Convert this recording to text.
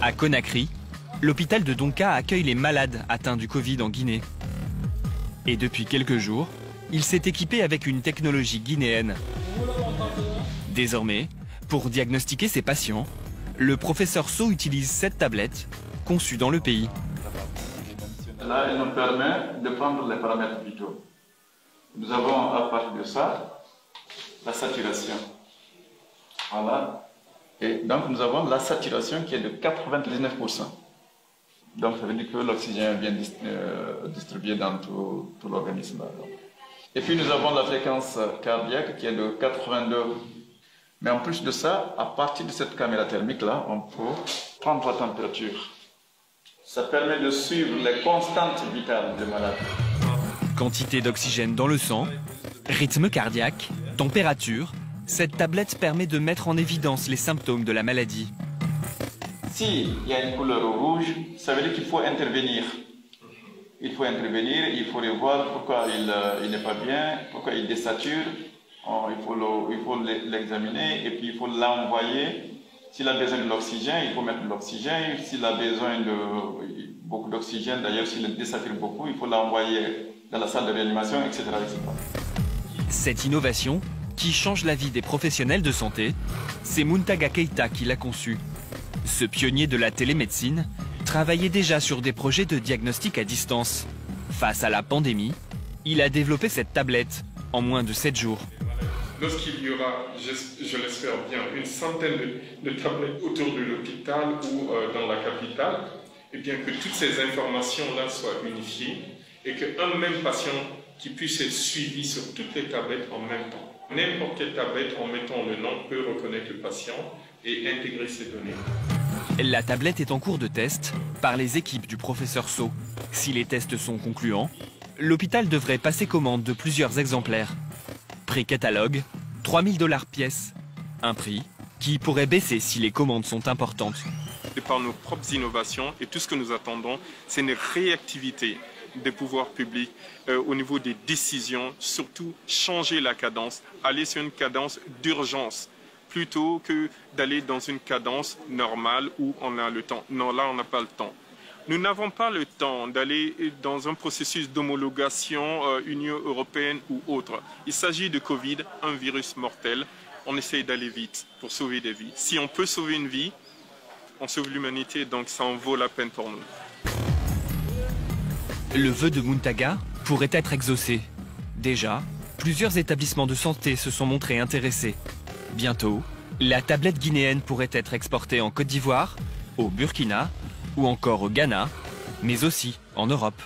À Conakry, l'hôpital de Donka accueille les malades atteints du Covid en Guinée. Et depuis quelques jours, il s'est équipé avec une technologie guinéenne. Désormais, pour diagnostiquer ses patients, le professeur So utilise cette tablette conçue dans le pays. Là, il nous permet de prendre les paramètres vitaux. Nous avons à partir de ça la saturation. Voilà. Et donc nous avons la saturation qui est de 99%. Donc ça veut dire que l'oxygène est bien distribué dans tout l'organisme. Et puis nous avons la fréquence cardiaque qui est de 82. Mais en plus de ça, à partir de cette caméra thermique-là, on peut prendre la température. Ça permet de suivre les constantes vitales des malades. Quantité d'oxygène dans le sang, rythme cardiaque, température, cette tablette permet de mettre en évidence les symptômes de la maladie. S'il y a une couleur rouge, ça veut dire qu'il faut intervenir. Il faut intervenir, il faut revoir pourquoi il n'est pas bien, pourquoi il désature. Il faut l'examiner et puis il faut l'envoyer. S'il a besoin de l'oxygène, il faut mettre de l'oxygène. S'il a besoin de beaucoup d'oxygène, d'ailleurs s'il désature beaucoup, il faut l'envoyer dans la salle de réanimation, etc., etc. Cette innovation, qui change la vie des professionnels de santé, c'est Muntaga Keita qui l'a conçue. Ce pionnier de la télémédecine travaillait déjà sur des projets de diagnostic à distance. Face à la pandémie, il a développé cette tablette en moins de 7 jours. Lorsqu'il y aura, je l'espère bien, une centaine de tablettes autour de l'hôpital ou dans la capitale, et bien que toutes ces informations-là soient unifiées et qu'un même patient qui puisse être suivi sur toutes les tablettes en même temps. N'importe quelle tablette, en mettant le nom, peut reconnaître le patient et intégrer ces données. La tablette est en cours de test par les équipes du professeur So. Si les tests sont concluants, l'hôpital devrait passer commande de plusieurs exemplaires. Prix catalogue, 3 000 $ pièce. Un prix qui pourrait baisser si les commandes sont importantes. De par nos propres innovations et tout ce que nous attendons, c'est une réactivité des pouvoirs publics au niveau des décisions, surtout changer la cadence, aller sur une cadence d'urgence plutôt que d'aller dans une cadence normale où on a le temps. Non, là, on n'a pas le temps. Nous n'avons pas le temps d'aller dans un processus d'homologation Union européenne ou autre. Il s'agit de Covid, un virus mortel. On essaye d'aller vite pour sauver des vies. Si on peut sauver une vie, on sauve l'humanité, donc ça en vaut la peine pour nous. Le vœu de Muntaga pourrait être exaucé. Déjà, plusieurs établissements de santé se sont montrés intéressés. Bientôt, la tablette guinéenne pourrait être exportée en Côte d'Ivoire, au Burkina ou encore au Ghana, mais aussi en Europe.